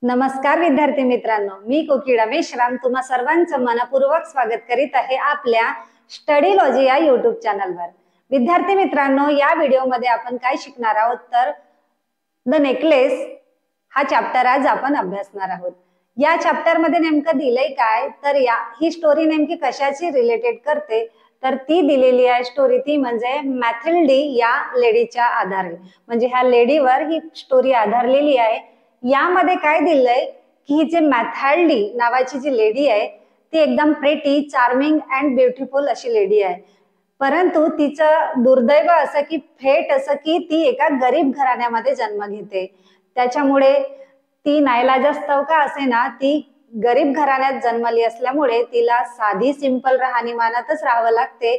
नमस्कार विद्यार्थी मित्रांनो, मी कोकिळा मेश्राम तुम्हा सर्वांचं मनपूर्वक स्वागत करीत आहे आपल्या स्टडी लॉजी या युट्यूब चॅनलवर। विद्यार्थी मित्रांनो, या व्हिडिओमध्ये आपण काय शिकणार आहोत तर द नेकलेस हा चॅप्टर आज आपण अभ्यासणार आहोत। या चॅप्टर मध्ये नेमकं दिलंय काय तर ही स्टोरी नेमकी कशाची रिलेटेड करते तर ती दिलेली आहे स्टोरी ती म्हणजे मॅथिल्डी या लेडीच्या आधारे, म्हणजे ह्या लेडीवर ही स्टोरी आधारलेली आहे। यामध्ये काय दिलंय की ही जे मॅथिल्डी नावाची जी लेडी आहे ती एकदम प्रेटी, चार्मिंग अँड ब्युटिफुल अशी लेडी आहे, परंतु तिचं दुर्दैव असं की फेट असं की ती एका गरीब घराण्यामध्ये जन्म घेते। त्याच्यामुळे ती नाईलाजास्तव का असेना ती गरीब घराण्यात जन्मली असल्यामुळे तिला साधी सिंपल राहणीमानातच राहावं लागते।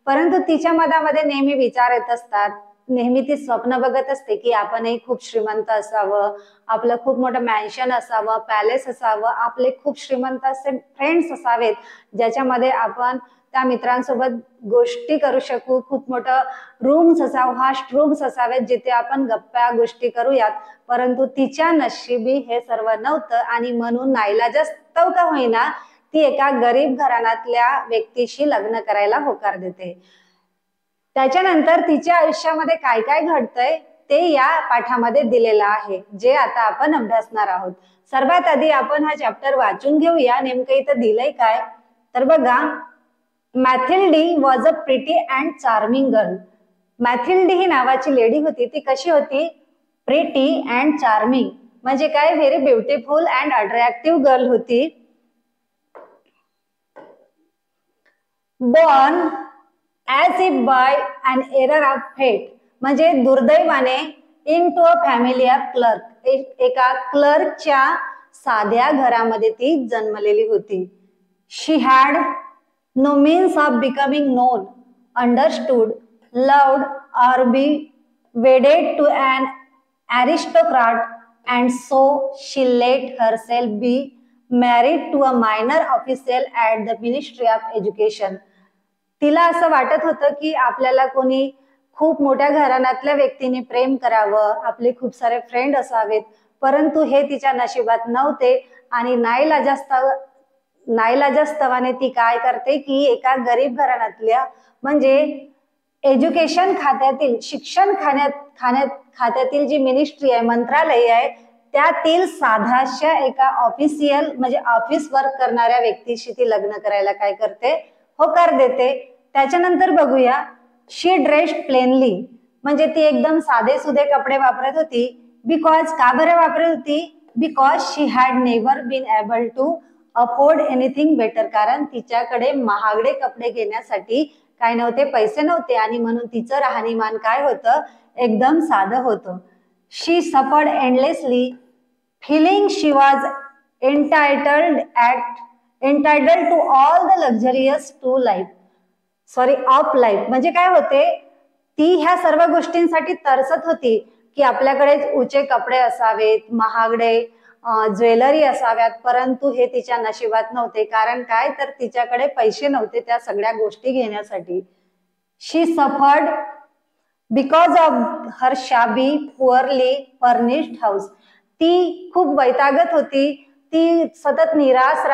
परंतु तिच्या मनामध्ये नेहमी विचार येत असतात, नेहमी ती स्वप्न बघत असते की आपणही खूप श्रीमंत असावं, आपलं खूप मोठं मॅन्शन असावं, पॅलेस असावं, आपले खूप श्रीमंत असे फ्रेंड्स असावेत ज्याच्यामध्ये आपण त्या मित्रांसोबत गोष्टी करू शकू, खूप मोठं रूम्स असावं, हास्ट रूम्स असावेत जिथे आपण गप्पा गोष्टी करूयात। परंतु तिच्या नशिबी हे सर्व नव्हतं आणि म्हणून नाईलाजास्तव का होईना ती एका गरीब घराण्यातल्या व्यक्तीशी लग्न करायला होकार देते। त्याच्यानंतर तिच्या आयुष्यामध्ये काय काय घडतंय ते या पाठामध्ये दिलेलं आहे, जे आता आपण अभ्यासणार आहोत। सर्वात आधी आपण हा चॅप्टर वाचून घेऊया, नेमकं इथं दिलंय काय तर बघा, Mathilde was a pretty and charming girl. Mathilde ही नावाची लेडी होती, ती कशी होती? प्रिटी अँड चार्मिंग, म्हणजे काय very beautiful and attractive girl होती। Born as if by an error of fate, म्हणजे दुर्दैवाने into a family of clerk, एका क्लर्कच्या साध्या घरामध्ये ती जन्मलेली होती। She had no means of becoming known, understood, loved or be wedded to an aristocrat, and so she let herself be married to a minor official at the Ministry of Education। तिला असं वाटत होतं की आपल्याला कोणी खूप मोठ्या घराण्यातल्या व्यक्तीने प्रेम करावं, आपले खूप सारे फ्रेंड असावेत, परंतु हे तिच्या नशिबात नव्हते। आणि नाईलाजास्तवाने ती काय करते की एका गरीब घराण्यातल्या म्हणजे एज्युकेशन खात्यातील, शिक्षण खात्यातील जी मिनिस्ट्री आहे, मंत्रालय आहे, त्यातील साधाशा एका ऑफिशियल म्हणजे ऑफिस वर्क करणाऱ्या व्यक्तीशी ती लग्न करायला काय करते, होकार देते। त्याच्यानंतर बघूया, शी ड्रेस्ड प्लेनली, म्हणजे ती एकदम साधे सुधे कपडे वापरत होती। बिकॉज, का बरं वापरत होती? Because she had never been able to afford anything better, कारण तिच्याकडे महागडे कपडे घेण्यासाठी काय नव्हते, पैसे नव्हते, आणि म्हणून तिचं राहणीमान काय होतं, एकदम साधं होतं। She suffered endlessly, feeling she was entitled to all the luxurious of life, म्हणजे काय होते, ती ह्या सर्व गोष्टींसाठी तरसत होती की आपल्याकडे उंचे कपडे असावेत, महागडे ज्वेलरी असाव्यात, परंतु हे तिच्या नशिबात नव्हते। कारण काय तर तिच्याकडे पैसे नव्हते त्या सगळ्या गोष्टी घेण्यासाठी। She suffered because of her shabby poorly furnished house, ती खूप वैतागत होती, ती सतत निराश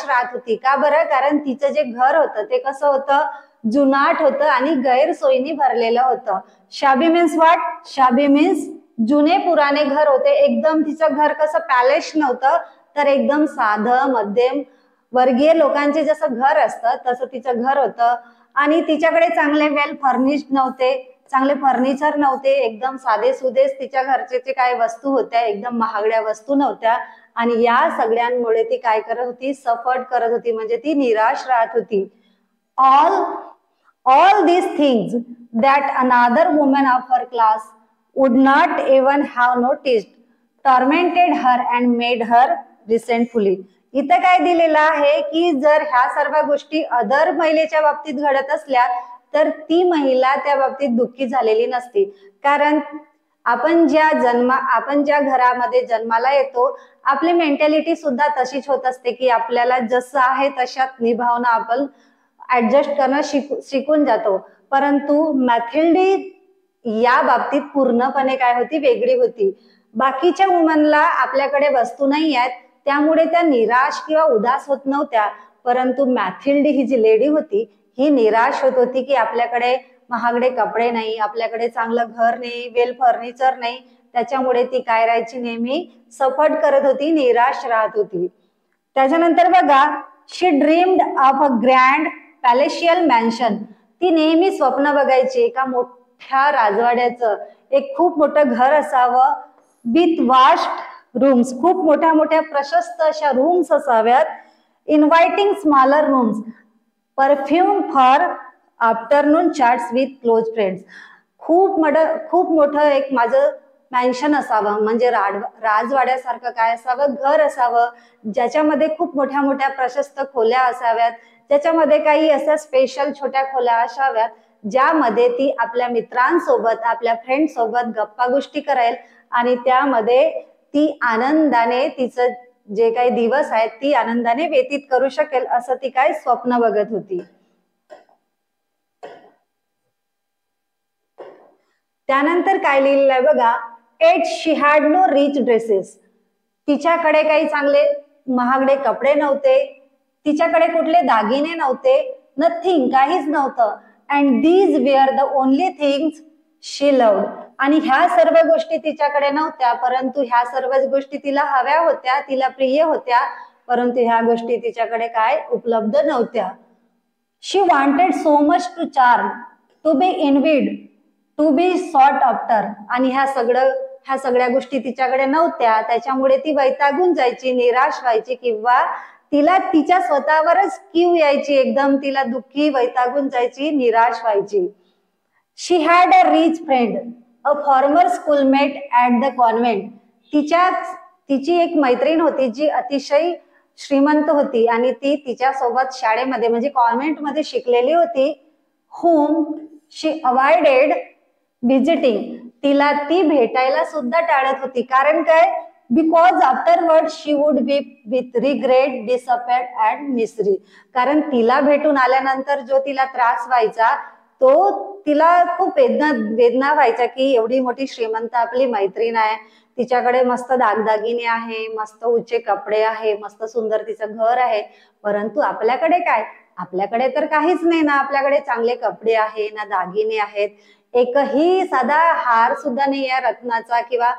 राहत होती। का बरं? कारण तिचं जे घर होतं ते कसं होतं, जुनाट होतं आणि गैरसोयीने भरलेलं होतं। शाबी मीन्स व्हॉट? शाबी मीन्स जुने पुराणे घर होते, एकदम तिचं घर कसं पॅलेस नव्हतं, तर एकदम साधं मध्यम वर्गीय लोकांचे जसं घर असतं तसं तिचं घर होतं। आणि तिच्याकडे चांगले वेल फर्निश्ड नव्हते, चांगले फर्निचर नव्हते, एकदम साधे सुधेच तिच्या घरचे काय वस्तू होत्या, एकदम महागड्या वस्तू नव्हत्या। आणि या सगळ्यांमुळे ती काय करत होती, सफर्ड करत होती, म्हणजे ती निराश राहत होती। all these things that another woman of her class would not even have noticed tormented her and made her resentfully। इथं काय दिलेलं आहे की जर ह्या सर्व गोष्टी अदर महिलेच्या बाबतीत घडत असल्या तर ती महिला त्या बाबतीत दुःखी झालेली नसती। कारण आपण ज्या घरामध्ये जन्माला येतो, आपली मेंटॅलिटी सुद्धा तशीच होत असते की आपल्याला जसं आहे तशात निभावणं, आपण ऍडजस्ट करणं शिकून जातो। परंतु मॅथिल्डी या बाबतीत पूर्णपणे काय होती, वेगळी होती। बाकीच्या वुमनला आपल्याकडे वस्तू नाही आहेत त्यामुळे त्या निराश किंवा उदास होत नव्हत्या, परंतु मॅथिल्डी ही जी लेडी होती ही निराश होत होती की आपल्याकडे महागडे कपडे नाही, आपल्याकडे चांगलं घर नाही, वेल फर्निचर नाही, त्याच्यामुळे ती काय राहायची, नेहमी सफर करत होती, निराश राहत होती. त्याच्यानंतर बघा, she dreamed of a grand palatial mansion. ती नेहमी स्वप्न बघायची एका मोठ्या राजवाड्याचं, एक खूप मोठं घर असावं, विथ वास्ट रूम्स, खूप मोठ्या मोठ्या प्रशस्त अशा रूम्स असाव्यात, inviting smaller rooms, perfume for afternoon chats with close friends. खूप मोठं एक माझं मॅन्शन असावं, म्हणजे राजवाड्यासारखं काय असावं, घर असावं, ज्याच्यामध्ये खूप मोठ्या मोठ्या प्रशस्त खोल्या असाव्यात, ज्याच्यामध्ये काही अशा स्पेशल छोट्या खोल्या असाव्यात ज्यामध्ये ती आपल्या मित्रांसोबत, आपल्या फ्रेंड सोबत गप्पा गोष्टी करेल आणि त्यामध्ये ती आनंदाने तिचं जे काही दिवस आहेत ती आनंदाने व्यतीत करू शकेल असं ती काय स्वप्न बघत होती. त्यानंतर काय लिहिलेलं आहे बघा, at she had no rich dresses. तिच्याकडे काही चांगले महागडे कपडे नव्हते, तिच्याकडे कुठले दागिने नव्हते, नथिंग, काहीच नव्हतं. And these were the only things she loved. आणि ह्या सर्व गोष्टी तिच्याकडे नव्हत्या, परंतु ह्या सर्व गोष्टी तिला हव्या होत्या, तिला प्रिय होत्या, परंतु ह्या गोष्टी तिच्याकडे काय उपलब्ध नव्हत्या. She wanted so much to charm, to be envied, to be sought after. आणि ह्या सगळ्या गोष्टी तिच्याकडे नव्हत्या, त्याच्यामुळे ती वैतागून जायची, निराश व्हायची, किंवा तिला तिच्या स्वतःवरच कीव यायची, एकदम तिला दुःखी, वैतागून जायची, निराश व्हायची. She had a rich friend, a former schoolmate at the convent. तिची एक मैत्रीण होती जी अतिशय श्रीमंत होती आणि ती तिच्या सोबत शाळेमध्ये म्हणजे कॉन्व्हेंट मध्ये शिकलेली होती. whom she avoided visiting. तिला ती भेटायला सुद्धा टाळत होती, कारण काय, because afterward she would be with regret, disappoint and misery. कारण तिला भेटून आल्यानंतर जो तिला त्रास व्हायचा तो तिला खूप वेदना व्हायच्या की एवढी मोठी श्रीमंत आपली मैत्रीण आहे, तिच्याकडे मस्त दागदागिने आहे, मस्त उच्चे कपडे आहे, मस्त सुंदर तिचं घर आहे, परंतु आपल्याकडे काय, आपल्याकडे तर काहीच नाही ना, आपल्याकडे चांगले कपडे आहे ना, दागिने आहेत, एकही साधा हार सुद्धा नाही आहे रत्नाचा किंवा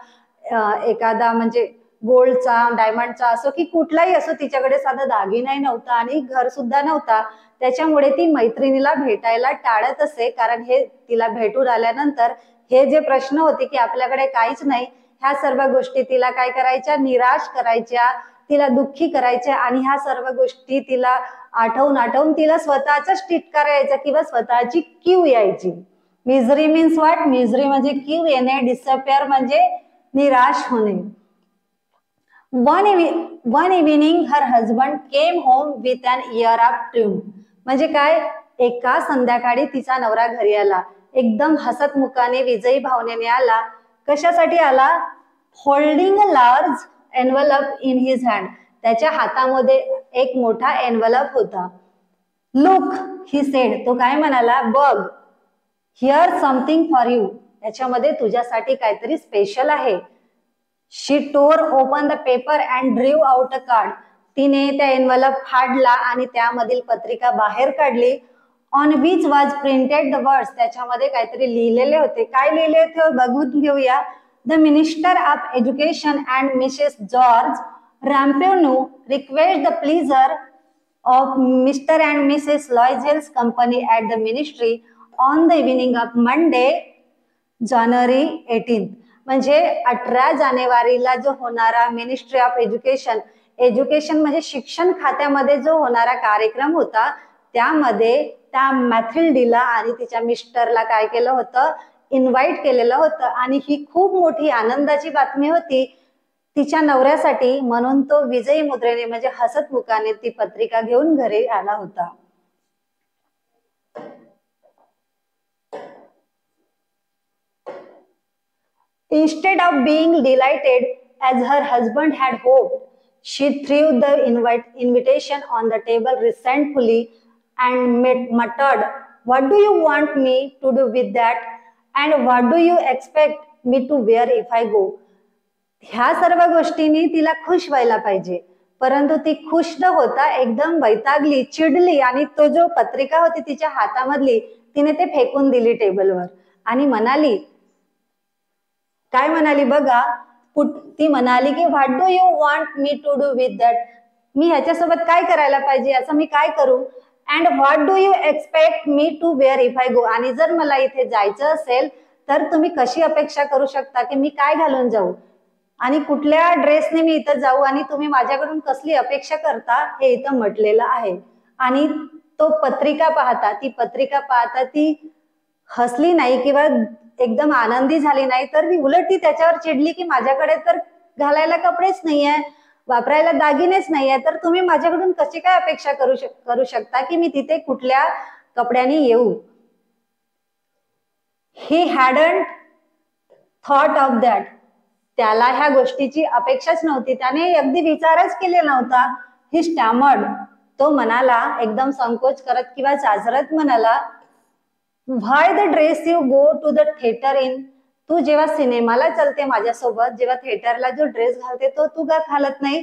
एखादा म्हणजे गोल्डचा, डायमंडचा असो की कुठलाही असो, तिच्याकडे साधा दागिनाही नव्हता आणि घर सुद्धा नव्हता. त्याच्यामुळे ती मैत्रिणीला भेटायला टाळत असे, कारण हे तिला भेटून आल्यानंतर हे जे प्रश्न होते की आपल्याकडे काहीच नाही, ह्या सर्व गोष्टी तिला काय करायच्या, निराश करायच्या, तिला दुःखी करायच्या. आणि ह्या सर्व गोष्टी तिला आठवून तिला स्वतःचाच टिटकार यायचा किंवा स्वतःची कीव यायची. मिझरी मीन्स व्हॉट, मिझरी म्हणजे कीव येणे, डिसअपिअर म्हणजे निराश होणे. One evening her husband came home with an air of triumph. म्हणजे काय, एका संध्याकाळी तिचा नवरा घरी आला, एकदम हसत मुखाने, विजयी भावनेने आला. कशासाठी आला, holding a large envelope in his hand. त्याच्या हातामध्ये एक मोठा एनवलप होता. लुक ही सेड, तो काय म्हणाला, बघ, हिअर समथिंग फॉर यू, त्याच्यामध्ये तुझ्यासाठी काहीतरी स्पेशल आहे. She tore open the paper and drew out a card. तिने त्या एनवलप फाडला आणि त्यामधील पत्रिका बाहेर काढली. On which was printed the words, त्याच्यामध्ये काहीतरी लिहिलेले होते. काय लिहिले होते बघून घेऊया. The minister of education and Mrs George Ramponneau request the pleasure of Mr and Mrs Loisel's company at the ministry on the evening of Monday जानेवारी 18. म्हणजे 18 जानेवारीला जो होणारा मिनिस्ट्री ऑफ एज्युकेशन म्हणजे शिक्षण खात्यामध्ये जो होणारा कार्यक्रम होता, त्यामध्ये त्या मॅथिल्डीला आणि तिच्या मिस्टरला काय केलं होतं, इन्व्हाइट केलेलं होतं. आणि ही खूप मोठी आनंदाची बातमी होती तिच्या नवऱ्यासाठी, म्हणून तो विजयी मुद्रेने म्हणजे हसत मुखाने ती पत्रिका घेऊन घरी आला होता. Instead of being delighted as her husband had hoped, she threw the invitation on the table resentfully and muttered, "What do you want me to do with that? And what do you expect me to wear if I go?" ह्या सर्व गोष्टींनी तिला खुश व्हायला पाहिजे, परंतु ती खुश न होता एकदम वैतागली, चिडली आणि तो जो पत्रिका होती तिच्या हातामधली तिने ते फेकून दिली टेबलवर आणि म्हणाली, काय म्हणाली बघा, ती म्हणाली की what do you want me to do with that, मी ह्याच्यासोबत काय करायला पाहिजे, असं मी काय करू, and what do you expect me to wear if I go, आणि जर मला इथे जायचं असेल तर तुम्ही कशी अपेक्षा करू शकता की मी काय घालून जाऊ आणि कुठल्या ड्रेसने मी इथं जाऊ आणि तुम्ही माझ्याकडून कसली अपेक्षा करता, हे इथं म्हटलेलं आहे. आणि तो ती पत्रिका पाहता ती हसली नाही किंवा एकदम आनंदी झाली नाही, तर ती उलट ती त्याच्यावर चिडली की माझ्याकडे तर घालायला कपडेच नाहीये, वापरायला दागिनेच नाहीये, तर तुम्ही माझ्याकडून कशी काय अपेक्षा करू शकता की मी तिथे कुठल्या कपड्यांनी येऊ. ही हॅडंट थॉट ऑफ दॅट, त्याला ह्या गोष्टीची अपेक्षाच नव्हती, त्याने अगदी विचारच केलेला नव्हता. ही स्टॅमर्ड, तो म्हणाला एकदम संकोच करत किंवा चाचरत म्हणाला, why the dress you go to the theatre in, तू जेव्हा सिनेमाला चलते माझ्यासोबत, जेव्हा थिएटरला जो ड्रेस घालते तो तू का घालत नाही,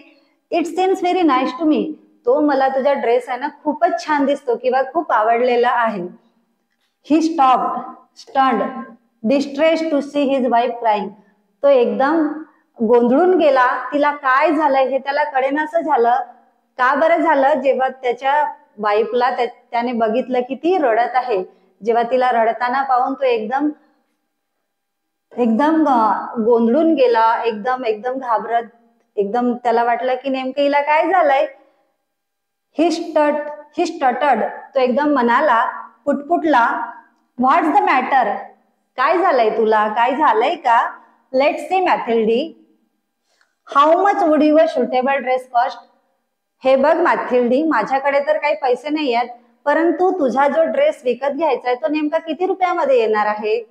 it seems very nice to me, तो मला तुझा ड्रेस आहे ना खूपच छान दिसतो किंवा खूप आवडलेला आहे. He stopped, stunned, distressed to see his wife crying, तो एकदम गोंधळून गेला, तिला काय झालंय हे त्याला कळेनासं झालं. का बरं झालं, जेव्हा त्याच्या वाईफला त्याने बघितलं की ती रडत आहे, जेव्हा तिला रडताना पाहून तो एकदम गोंधळून गेला, एकदम घाबरत, एकदम त्याला वाटलं की नेमकं हिला काय झालंय. ही स्टटर्ड, तो एकदम म्हणाला, पुटपुटला, व्हॉट्स द मॅटर, काय झालंय तुला, काय झालंय का, let's see Mathilde, how much would your suitable dress cost, हे बघ मॅथिल्डी, माझ्याकडे तर काही पैसे नाही आहेत, परंतु तुझा जो ड्रेस विकत घ्यायचा आहे तो नेमका किती रुपयामध्ये येणार आहे.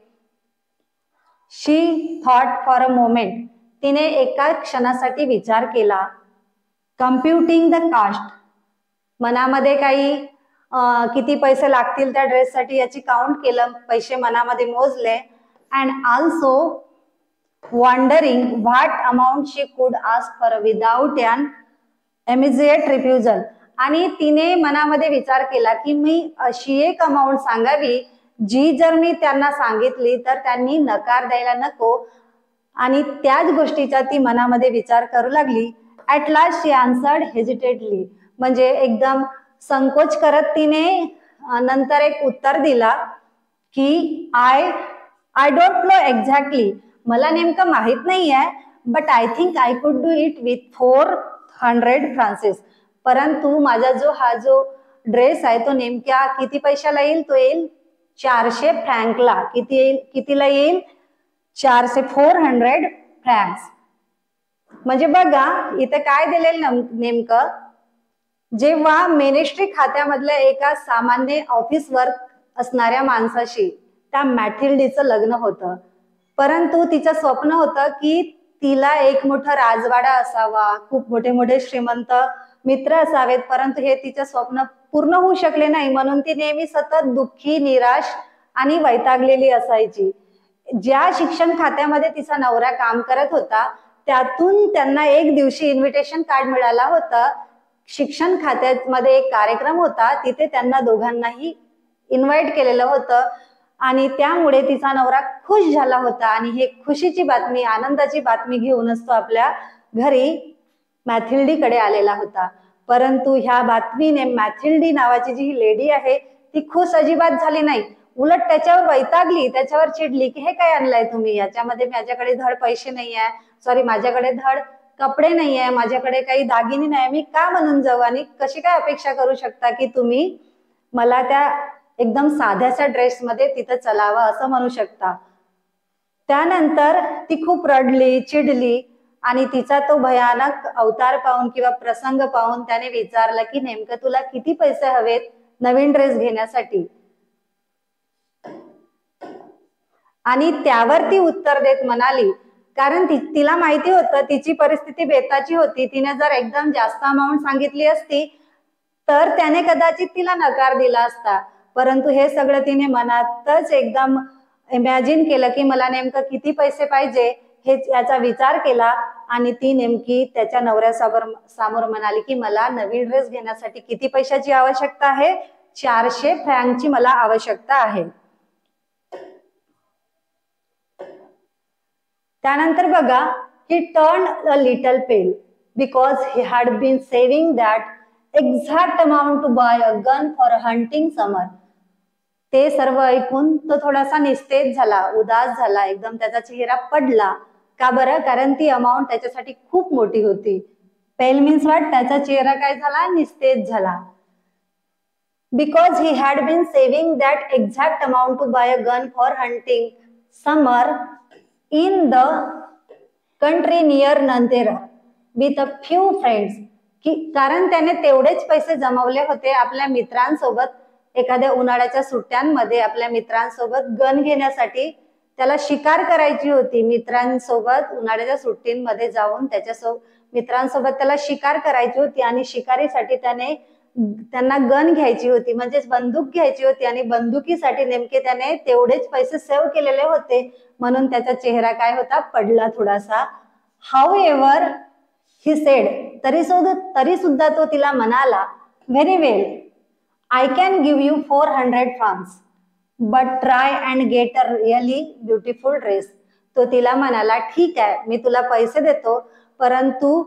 शी थॉट फॉर अ मोमेंट, तिने एका क्षणासाठी विचार केला. कम्प्युटिंग द कास्ट, मनामध्ये काही किती पैसे लागतील त्या ड्रेससाठी याची काउंट केलं, पैसे मनामध्ये मोजले. And also wondering what amount she could ask for without an immediate refusal, आणि तिने मनामध्ये विचार केला की मी अशी एक अमाऊंट सांगावी जी जर मी त्यांना सांगितली तर त्यांनी नकार द्यायला नको, आणि त्याच गोष्टीचा ती मनामध्ये विचार करू लागली. ऍट लास्ट शी आन्सर्ड हेजिटेटली, म्हणजे एकदम संकोच करत तिने नंतर एक उत्तर दिला की आय डोंट नो एक्झॅक्टली, मला नेमकं माहित नाहीये, but I think I could do it with 400 Frances, परंतु माझा हा जो ड्रेस आहे तो नेमक्या किती पैशाला येईल, तो येईल 400 फ्रँकला. कितीला येईल, 400 फ्रँक्स. म्हणजे बघा इथे काय दिलेलं नेमकं, जेव्हा मिनिस्ट्री खात्यामधल्या एका सामान्य ऑफिस वर्क असणाऱ्या माणसाशी त्या मॅथिल्डीचं लग्न होतं, परंतु तिचं स्वप्न होतं की तिला एक मोठा राजवाडा असावा, खूप मोठे मोठे श्रीमंत मित्र असावेत, परंतु हे तिचं स्वप्न पूर्ण होऊ शकले नाही, म्हणून ती नेहमी सतत दुःखी, निराश आणि वैतागलेली असायची. ज्या शिक्षण खात्यामध्ये तिचा नवरा काम करत होता त्यातून त्यांना एक दिवशी इन्व्हिटेशन कार्ड मिळाला होता. शिक्षण खात्यामध्ये एक कार्यक्रम होता, तिथे त्यांना दोघांनाही इन्व्हाइट केलेलं होतं आणि त्यामुळे तिचा नवरा खुश झाला होता आणि हे खुशीची बातमी, आनंदाची बातमी घेऊनच तो आपल्या घरी मॅथिल्डीकडे आलेला होता. परंतु ह्या बातमीने मॅथिल्डी नावाची जी लेडी आहे ती खुश अजिबात झाली नाही, उलट त्याच्यावर वैतागली, त्याच्यावर चिडली की हे काय आणलंय तुम्ही, याच्यामध्ये माझ्याकडे धड पैसे नाही आहे, सॉरी माझ्याकडे धड कपडे नाही आहे, माझ्याकडे काही दागिने नाही, मी का म्हणून जाऊ आणि कशी काय अपेक्षा करू शकता की तुम्ही मला त्या एकदम साध्याच्या ड्रेसमध्ये तिथं चलावं असं म्हणू शकता. त्यानंतर ती खूप रडली, चिडली आणि तिचा तो भयानक अवतार पाहून किंवा प्रसंग पाहून त्याने विचारलं की नेमकं तुला किती पैसे हवेत नवीन ड्रेस घेण्यासाठी, आणि त्यावर ती उत्तर देत म्हणाली, कारण तिला माहिती होतं तिची परिस्थिती बेताची होती, तिने जर एकदम जास्त अमाऊंट सांगितली असती तर त्याने कदाचित तिला नकार दिला असता, परंतु हे सगळं तिने मनातच एकदम इमॅजिन केलं की मला नेमकं किती पैसे पाहिजे हे याचा विचार केला आणि ती नेमकी त्याच्या नवऱ्यासमोर म्हणाली की मला नवीन ड्रेस घेण्यासाठी किती पैशाची आवश्यकता आहे? 400 फ्रँकची मला आवश्यकता आहे. त्यानंतर बघा, he turned a little pale because he had been saving that exact amount to buy a gun for hunting summer. ते सर्व ऐकून तो थोडासा निस्तेज झाला, उदास झाला, एकदम त्याचा चेहरा पडला. का बरं? कारण ती अमाऊंट त्याच्यासाठी खूप मोठी होती. पेल मीन्स व्हॉट? त्याचा चेहरा काय झाला? निस्तेज झाला. Because he had been saving that exact amount to buy a gun for hunting summer in the country near Nandera with a few friends. कारण त्याने तेवढेच पैसे जमवले होते आपल्या मित्रांसोबत एखाद्या उन्हाळ्याच्या सुट्ट्यांमध्ये आपल्या मित्रांसोबत गन घेण्यासाठी. त्याला शिकार करायची होती. मित्रांसोबत उन्हाळ्याच्या सुट्टींमध्ये जाऊन मित्रांसोबत त्याला शिकार करायची होती आणि शिकारीसाठी त्यांना गन घ्यायची होती, म्हणजेच बंदूक घ्यायची होती आणि बंदुकीसाठी नेमके त्याने तेवढेच पैसे सेव्ह केलेले होते, म्हणून त्याचा चेहरा काय होता? पडला थोडासा. हाऊएव्हर ही सेड, तरी सुद्धा तो तिला म्हणाला, very well, I can give you 400 francs but try and get a really beautiful dress. तो तिला म्हणाला, ठीक आहे, मी तुला पैसे देतो, परंतु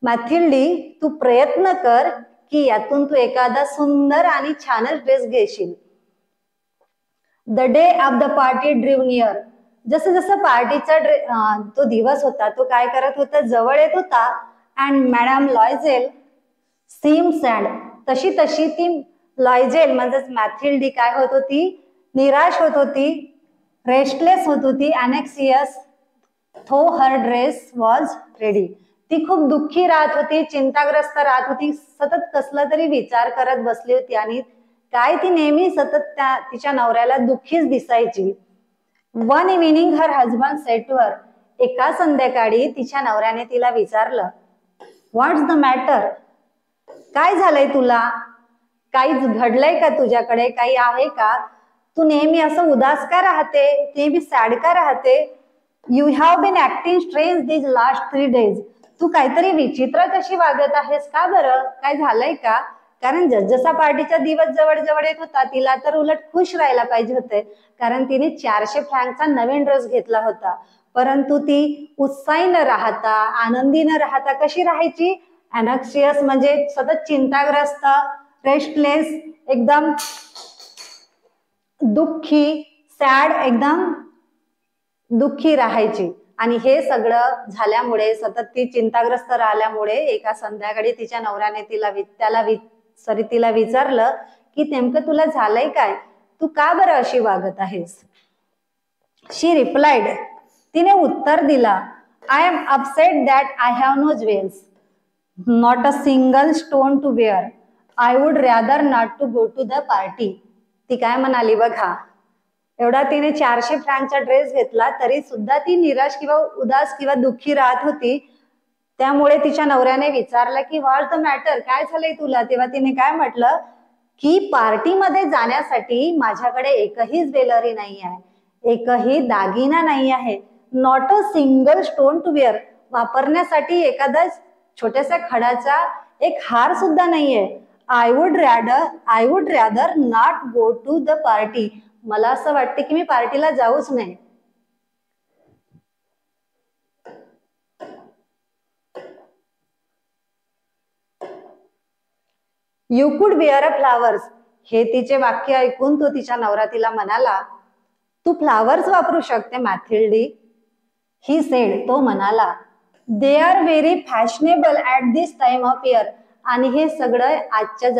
मॅथिल्डी तू प्रयत्न कर की यातून तू एखादा सुंदर आणि छानच ड्रेस घेशील. The day of the party ड्रीव near. जसं जसं पार्टीचा तो दिवस होता तो काय करत होता? जवळ येत होता. And madam Loisel seem sad. तशी ती लॉयझेल म्हणजेच मॅथिल्डी काय होत होती? निराश होत होती, रेस्टलेस होत होती, अनेक्सियस थो हर ड्रेस वॉज रेडी. ती खूप दुःखी राहत होती, चिंताग्रस्त राहत होती, सतत कसला तरी विचार करत बसली होती आणि काय ती नेहमी सतत तिच्या नवऱ्याला दुःखीच दिसायची. One evening her husband said to her. एका संध्याकाळी तिच्या नवऱ्याने तिला विचारलं, व्हॉट्स द मॅटर? काय झालंय तुला? काहीच घडलंय का तुझ्याकडे? काही आहे का? तू नेहमी असं उदास का राहते? नेहमी सॅड का राहते? You have been acting strange these last 3 days. तू काहीतरी विचित्र कशी वागत आहेस का बरं? काय झालंय का? कारण जसा पार्टीचा दिवस जवळ येत होता तिला तर उलट खुश राहायला पाहिजे होते, कारण तिने 400 फ्रँकचा नवीन ड्रेस घेतला होता. परंतु ती उत्साही न राहता, आनंदी न राहता कशी राहायची? अनॅक्सियस म्हणजे सतत चिंताग्रस्त, रेस्टलेस, एकदम दुःखी, सॅड, एकदम दुःखी राहायची. आणि हे सगळं झाल्यामुळे, सतत ती चिंताग्रस्त राहिल्यामुळे एका संध्याकाळी तिच्या नवऱ्याने तिला विचारलं की नेमकं तुला झालंय काय? तू का बरं अशी वागत आहेस? She replied. तिने उत्तर दिला, I am upset that I have no jewels, not a single stone to wear, I would rather not to go to the party. ती काय म्हणाली बघा, एवढा तिने 400 फ्रँकचा ड्रेस घेतला तरी सुद्धा ती निराश किंवा उदास किंवा दुःखी राहत होती. त्यामुळे तिच्या नवऱ्याने विचारलं की व्हॉट द मॅटर? काय झालंय तुला? तेव्हा तिने काय म्हटलं की पार्टीमध्ये जाण्यासाठी माझ्याकडे एकही ज्वेलरी नाही आहे, एकही दागिना नाही आहे, not a single stone to wear, वापरण्यासाठी एखादा छोट्याशा खडाचा एक हार सुद्धा नाहीये. I would rather not go to the party. मला असं वाटते की मी पार्टीला जाऊच नाही. यू कुड वेअर अ फ्लावर्स. हे तिचे वाक्य ऐकून तो तिच्या नवरा तिला म्हणाला, तू फ्लावर्स वापरू शकते मॅथिल्डी. ही सेड, तो म्हणाला, they are very fashionable at this time of year. आणि हे सगळं आजच्या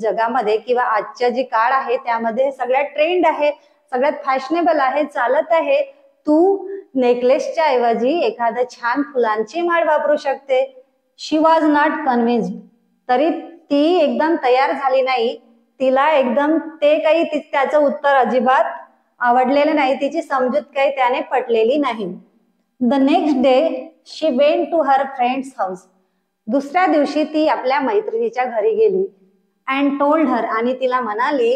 जगामध्ये किंवा आजच्या जी काळ आहे त्यामध्ये सगळ्यात ट्रेंड आहे, सगळ्यात फॅशनेबल आहे, चालत आहे. तू नेकलेसच्या ऐवजी एखादं छान फुलांची माळ वापरू शकते. शी वॉज नॉट कन्व्हिन्स्ड. तरी ती एकदम तयार झाली नाही. तिला एकदम त्याचं उत्तर अजिबात आवडलेलं नाही, तिची समजूत काही त्याने पटलेली नाही. The next day she went to her friend's house. दुसऱ्या दिवशी ती आपल्या मैत्रिणीच्या घरी गेली. अँड टोल्ड हर, आणि तिला म्हणाली,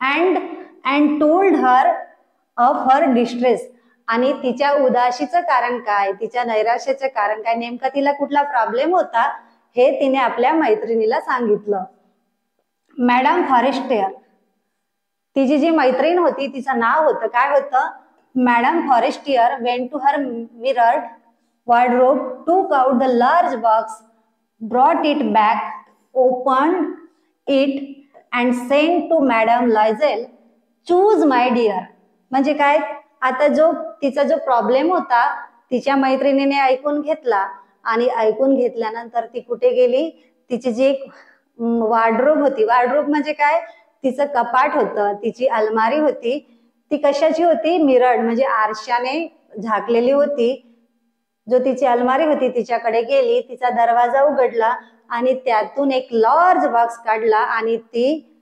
and told her of her distress. आणि तिच्या उदासीचं कारण काय, तिच्या नैराश्याचं कारण काय, नेमका तिला कुठला प्रॉब्लेम होता हे तिने आपल्या मैत्रिणीला सांगितलं. मॅडम फॉरेस्टियर, तिची जी मैत्रीण होती तिचं नाव होतं, काय होतं, madam Forestier went to her mirrored wardrobe, took out the large box, brought it back, opened it and sent to Madam Loisel, choose my dear. म्हणजे काय, आता जो तिचा जो प्रॉब्लेम होता तिच्या मैत्रिणीने ऐकून घेतला आणि ऐकून घेतल्यानंतर ती कुठे गेली, तिची जी एक वार्डरोब होती, वार्डरोब म्हणजे काय, तिचं कपाट होतं, तिची अलमारी होती, ती कशाची होती, मिरर्ड म्हणजे आरशाने झाकलेली होती. जो तिची अलमारी होती तिच्याकडे गेली, तिचा दरवाजा उघडला आणि त्यातून एक लार्ज बॉक्स काढला आणि ती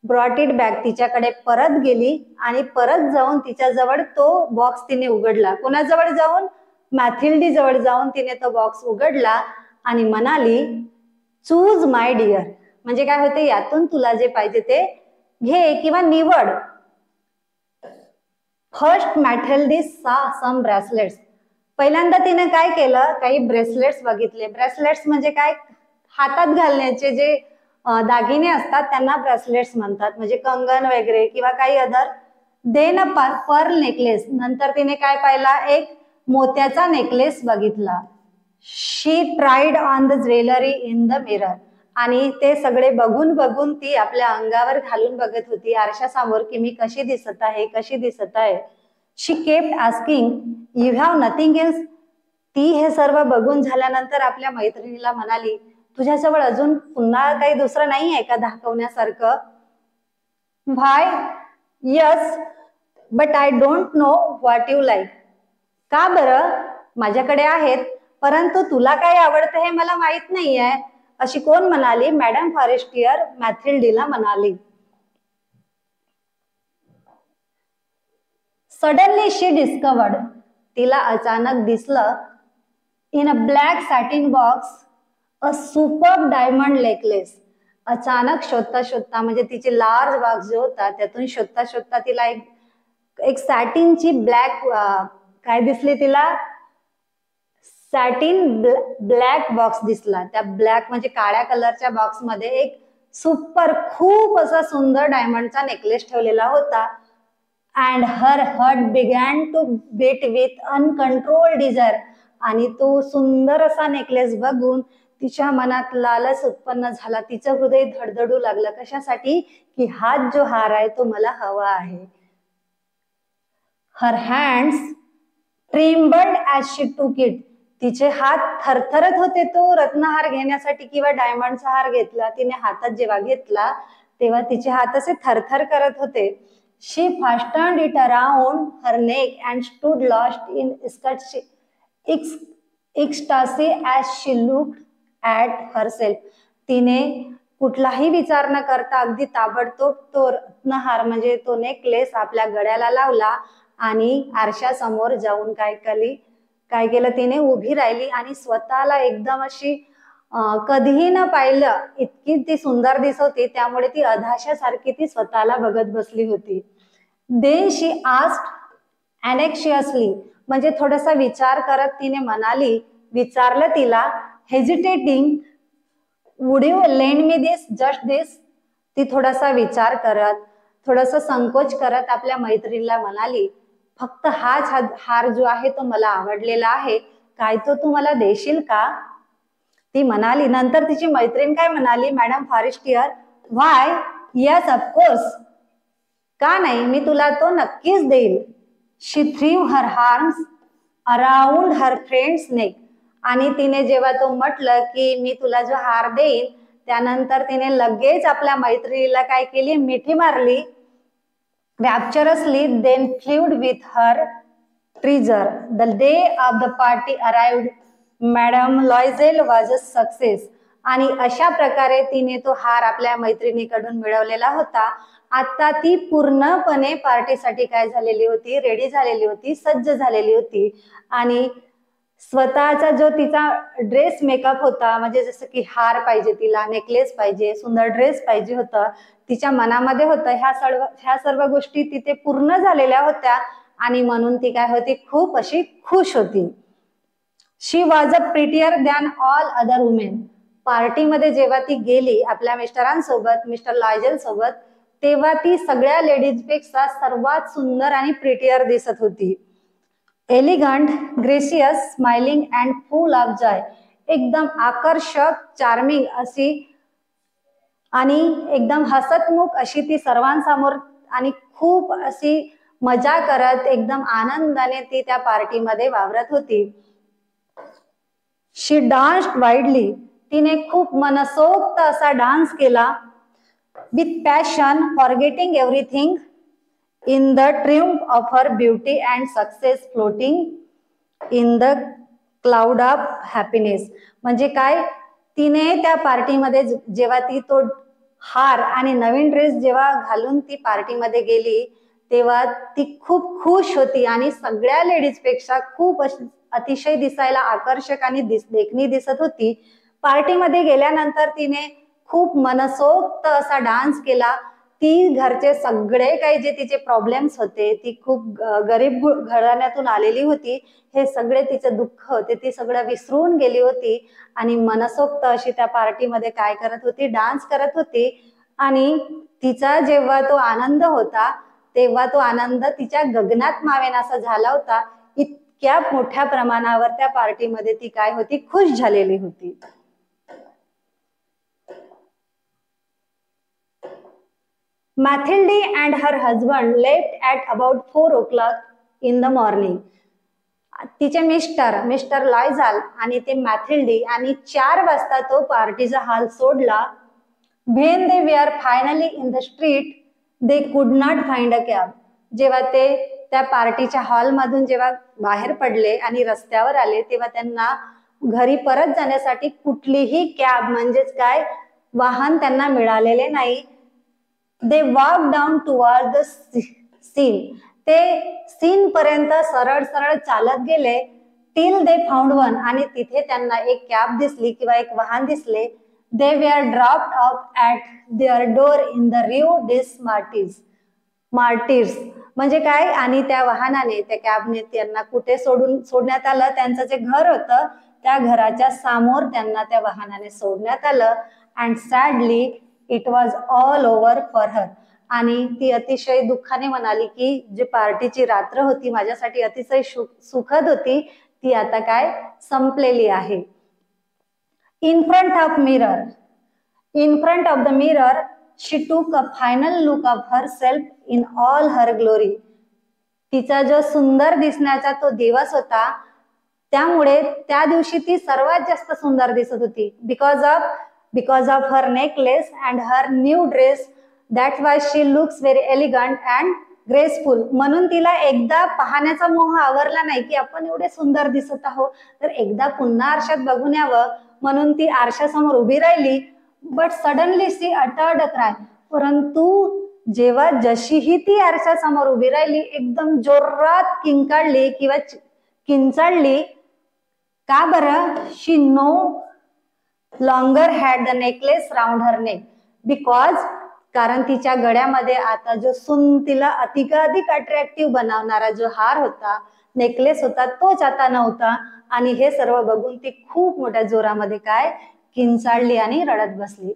ब्रॉट इट बॅक, तिच्याकडे परत गेली आणि परत जाऊन तिच्याजवळ तो बॉक्स तिने उघडला. कोणाजवळ जाऊन, मॅथिल्डी जवळ जाऊन तिने तो बॉक्स उघडला आणि म्हणाली, चूज माय डिअर. म्हणजे काय होते, यातून तुला जे पाहिजे ते घे किंवा निवड. फर्स्ट मॅथिल्डी सा सम ब्रेसलेट्स, पहिल्यांदा तिने काय केलं, काही ब्रेसलेट्स बघितले. ब्रेसलेट्स म्हणजे काय, हातात घालण्याचे जे दागिने असतात त्यांना ब्रेसलेट्स म्हणतात, म्हणजे कंगन वगैरे किंवा काही other. Then a pearl necklace, नंतर तिने काय पाहिला, एक मोत्याचा नेकलेस बघितला. She tried on the jewellery in the mirror, आणि ते सगळे बघून बघून ती आपल्या अंगावर घालून बघत होती आरशासमोर की मी कशी दिसत आहे, कशी दिसत आहे. She kept asking, you have nothing else. ती हे सर्व बघून झाल्यानंतर आपल्या मैत्रिणीला म्हणाली, तुझ्याजवळ अजून पुन्हा काही दुसरं नाही आहे का दाखवण्यासारखं. Why yes but I don't know what you like. का बरं, माझ्याकडे आहेत परंतु तुला काय आवडतं हे मला माहित नाहीये, अशी कोण म्हणाली, मॅडम फॉरेस्टियर मॅथिल्डीला म्हणाली. सडनली शी डिस्कवर्ड, तिला अचानक दिसलं, in a black satin box a superb diamond necklace. अचानक शोधता शोधता, म्हणजे तिची लार्ज बॉक्स जो होता त्यातून शोधता शोधता तिला एक सॅटिनची ब्लॅक काय दिसली, तिला सॅटिन ब्लॅक बॉक्स दिसला. त्या ब्लॅक म्हणजे काळ्या कलरच्या बॉक्स मध्ये एक सुपर खूप असा सुंदर डायमंडचा नेकलेस ठेवलेला होता. And her heart began to beat with uncontrolled desire, आणि तो सुंदर असा नेकलेस बघून तिच्या मनात लालच उत्पन्न झाला. तिचं हृदय धडधडू लागलं, कशासाठी, की हाच जो हार आहे तो मला हवा आहे. Her hands trembled as she took it, तिचे हात थरथरत होते तो रत्नहार घेण्यासाठी किंवा डायमंडचा हार घेतला. तिने हातात जेव्हा घेतला तेव्हा तिचे हात असे थरथर करत होते. She fastened it around her neck and stood lost in ecstasy as she looked at herself. तिने कुठलाही विचार न करता अगदी ताबडतोब तो रत्नहार म्हणजे तो नेकलेस आपल्या गळ्याला लावला आणि आरशासमोर जाऊन काय केलं, तिने उभी राहिली आणि स्वतःला एकदम अशी कधीही न पाहिलं इतकी ती सुंदर दिसत होती, त्यामुळे ती अधाशासारखी ती स्वतःला बघत बसली होती. देन शी आस्क्ड अनेक्शियसली, म्हणजे थोडासा विचार करत तिने म्हणाली, विचारलं तिला, hesitating, would you lend me this, just this. ती थोडासा विचार करत, थोडस संकोच करत आपल्या मैत्रिणीला म्हणाली, फक्त हाच हार जो आहे तो मला आवडलेला आहे, काय तो तू मला देशील का, ती म्हणाली. नंतर तिची मैत्रीण काय म्हणाली, madam Forestier, why yes of course, का नाही, मी तुला तो नक्कीच देईल. She threw her arms around her friend's neck, आणि तिने जेव्हा तो म्हटलं की मी तुला जो हार देईल, त्यानंतर तिने लगेच आपल्या मैत्रिणीला काय केली, मिठी मारली. Rapturously then fled with her treasure. The day of the party arrived, madam Loisel was a success. आणि अशा प्रकारे तिने तो हार आपल्या मैत्रिणीकडून मिळवलेला होता. आता ती पूर्णपणे पार्टीसाठी काय झालेली होती, रेडी झालेली होती, सज्ज झालेली होती. आणि स्वतःचा जो तिचा ड्रेस मेकअप होता, म्हणजे जसं की हार पाहिजे तिला, नेकलेस पाहिजे, सुंदर ड्रेस पाहिजे होतं, तिच्या मनामध्ये होतं. ह्या सर्व गोष्टी तिथे पूर्ण झालेल्या होत्या आणि म्हणून ती काय होती, खूप अशी खुश होती. She was a prettier than all other women. पार्टीमध्ये जेव्हा ती गेली आपल्या मिस्टरांसोबत, मिस्टर लायजल सोबत, तेव्हा ती सगळ्या लेडीज पेक्षा सर्वात सुंदर आणि प्रिटियर दिसत होती. Elegant, gracious, smiling and full of Joy. एकदम आकर्षक, चार्मिंग अशी आणि एकदम हसतमुख अशी ती सर्वांसमोर आणि खूप अशी मजा करत एकदम आनंदाने ती त्या पार्टीमध्ये वावरत होती. शी डान्स्ड वाईडली. तिने खूप मनसोक्त असा डान्स केला. With passion, forgetting everything in the triumph of her beauty and success, floating in the cloud of happiness. म्हणजे काय, तिने त्या पार्टीमध्ये जेव्हा ती तो हार आणि नवीन ड्रेस जेव्हा घालून ती पार्टीमध्ये गेली तेव्हा ती खूप खुश होती आणि सगळ्या लेडीज पेक्षा खूप अतिशय दिसायला आकर्षक आणि देखणी दिसत होती. पार्टीमध्ये गेल्यानंतर तिने खूप मनसोक्त असा डान्स केला. ती घरचे सगळे काही जे तिचे प्रॉब्लेम्स होते, ती खूप गरीब घराण्यातून आलेली होती, हे सगळे तिचे दुःख होते, ती सगळं विसरून गेली होती आणि मनसोक्त अशी त्या पार्टीमध्ये काय करत होती, डान्स करत होती. आणि तिचा जेव्हा तो आनंद होता तेव्हा तो आनंद तिच्या गगनात मावेनासा झाला होता. इतक्या मोठ्या प्रमाणावर त्या पार्टीमध्ये ती काय होती, खुश झालेली होती. Mathilde and her husband left at about 4 o'clock in the morning. तिचे मिस्टर लायझल आणि ते मॅथिल्डी आणि 4 वाजता तो पार्टीचा हॉल सोडला. When they were finally in the street, they could not find a cab. जेव्हा ते त्या पार्टीच्या हॉल मधून जेव्हा बाहेर पडले आणि रस्त्यावर आले तेव्हा त्यांना घरी परत जाण्यासाठी कुठलीही कॅब म्हणजेच काय वाहन त्यांना मिळालेले नाही. They walked down toward the scene. ते सीन पर्यंत सरळ सरळ चालत गेले. Till they found one. आणि तिथे त्यांना एक कॅब दिसली किंवा एक वाहन दिसले. They were dropped off at their door in the Rue des Martyrs. म्हणजे काय, आणि त्या वाहनाने, त्या कॅबने त्यांना कुठे सोडण्यात आलं, त्यांचं जे घर होतं त्या घराच्या समोर त्यांना त्या वाहनाने सोडण्यात आलं. And sadly it was all over for her. आणि ती अतिशय दुःखाने म्हणाली की जी पार्टीची रात्र होती माझ्यासाठी अतिशय सुखद होती, ती आता काय संपलेली आहे. In front of the mirror she took a final look of herself in all her glory. तिचा जो सुंदर दिसण्याचा तो दिवस होता त्यामुळे त्या दिवशी ती सर्वात जास्त सुंदर दिसत होती. Because of her necklace and her new dress, that's why she looks very elegant and graceful. म्हणून तिला एकदा पाहण्याचा मोह आवरला नाही की आपण एवढे सुंदर दिसत आहोत, तर एकदा पुन्हा आरशात बघून यावं म्हणून ती आरशासमोर उभी राहिली. But suddenly she uttered a cry. परंतु जेव्हा जशीही ती आरशासमोर उभी राहिली एकदम जोरात किंकाळली किंवा किंचाळली. का बरं? She know longer had the necklace round her neck. Because कारण तिच्या गळ्यामध्ये आता जो तिला अधिकाधिक अट्रॅक्टिव्ह बनवणारा जो हार होता, नेकलेस होता, तोच आता नव्हता. आणि हे सर्व बघून ती खूप मोठ्या जोरामध्ये काय किंचाळली आणि रडत बसली.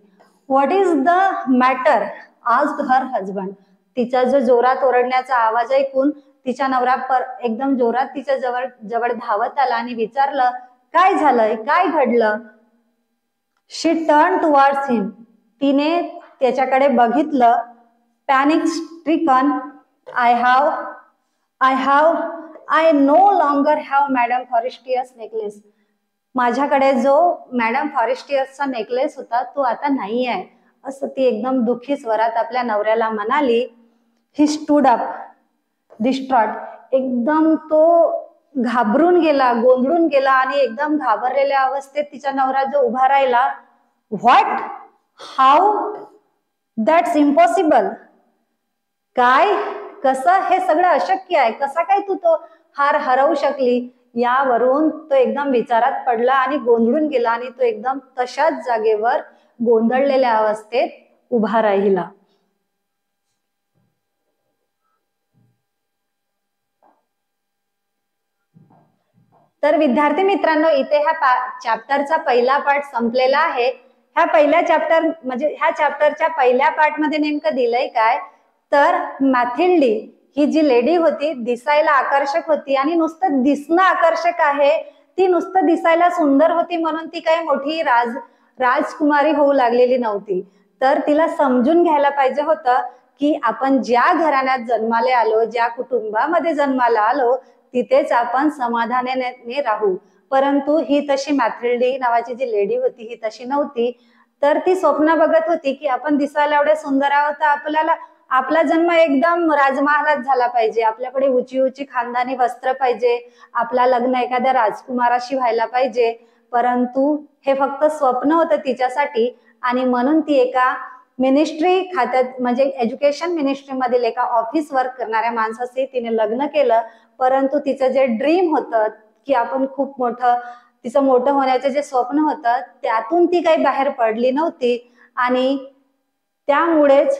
What is the matter asked her husband. तिचा जो जोरात ओरडण्याचा आवाज ऐकून तिच्या नवरा एकदम जोरात तिच्या जवळ धावत आला आणि विचारलं, काय झालंय, काय घडलं? She turn towards him. तिने त्याच्याकडे बघितलं. Panic stricken, I no longer have madam Forestier's necklace. माझ्याकडे जो मॅडम फॉरेस्टियर्सचा नेकलेस होता तो आता नाही आहे, असं ती एकदम दुःखी स्वरात आपल्या नवऱ्याला म्हणाली. He stood up distraught. एकदम तो घाबरून गेला, गोंधळून गेला आणि एकदम घाबरलेल्या अवस्थेत तिचा नवरा जो उभा राहिला. What, how, that's impossible. काय, कसं, हे सगळं अशक्य आहे, कसा काय तू तो हार हरवू शकली? यावरून तो एकदम विचारात पडला आणि गोंधळून गेला आणि तो एकदम तशाच जागेवर गोंधळलेल्या अवस्थेत उभा राहिला. तर विद्यार्थी मित्रांनो, इथे ह्या चॅप्टरचा पहिला पार्ट संपलेला आहे. ह्या चॅप्टरच्या पहिल्या पार्ट मध्ये नेमकं दिलंय काय, तर मॅथिल्डी ही जी लेडी होती दिसायला आकर्षक होती आणि नुसतं दिसणं आकर्षक आहे, ती नुसतं दिसायला सुंदर होती म्हणून ती काही मोठी राजकुमारी होऊ लागलेली नव्हती. तर तिला समजून घ्यायला पाहिजे होतं की आपण ज्या घराण्यात जन्माला आलो, ज्या कुटुंबामध्ये जन्माला आलो, तिथेच आपण समाधानाने राहू. परंतु ही तशी मॅथिल्डी नावाची जी लेडी होती ही तशी नव्हती. तर ती स्वप्न बघत होती की आपण दिसायला एवढे सुंदर आहोत, आपला जन्म एकदम राजमहालात झाला पाहिजे, आपल्याकडे उंची उंची खानदानी वस्त्र पाहिजे, आपला लग्न एखाद्या राजकुमाराशी व्हायला पाहिजे. परंतु हे फक्त स्वप्न होतं तिच्यासाठी आणि म्हणून ती एका मिनिस्ट्री खात्यात म्हणजे एज्युकेशन मिनिस्ट्री मधील एका ऑफिस वर्क करणाऱ्या माणसाशी तिने लग्न केलं. परंतु तिचं जे ड्रीम होतं की आपण खूप तिचं मोठं होण्याचं जे स्वप्न होतं त्यातून ती काही बाहेर पडली नव्हती आणि त्यामुळेच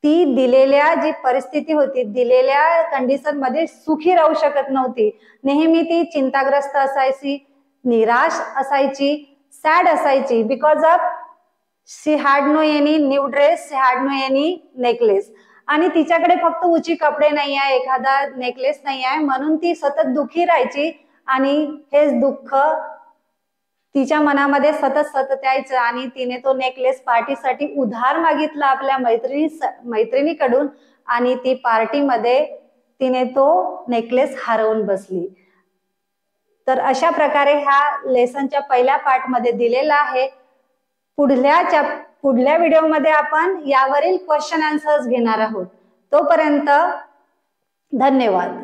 ती दिलेल्या जी परिस्थिती होती, दिलेल्या कंडिशन मध्ये सुखी राहू शकत नव्हती. नेहमी ती चिंताग्रस्त असायची, निराश असायची, सॅड असायची. Because of she had no any new dress, she had no any necklace. आणि तिच्याकडे फक्त उंची कपडे नाही आहे, एखादा नेकलेस नाही आहे, म्हणून ती सतत दुखी राहायची आणि हेच दुःख तिच्या मनामध्ये सतत यायचं आणि तिने तो नेकलेस पार्टीसाठी उधार मागितला आपल्या मैत्रिणीकडून आणि ती पार्टीमध्ये तिने तो नेकलेस हरवून बसली. तर अशा प्रकारे ह्या लेसनच्या पहिल्या पार्ट मध्ये दिलेला आहे. पुढल्या व्हिडिओमध्ये आपण यावरील क्वेश्चन आन्सर्स घेणार आहोत. तोपर्यंत धन्यवाद.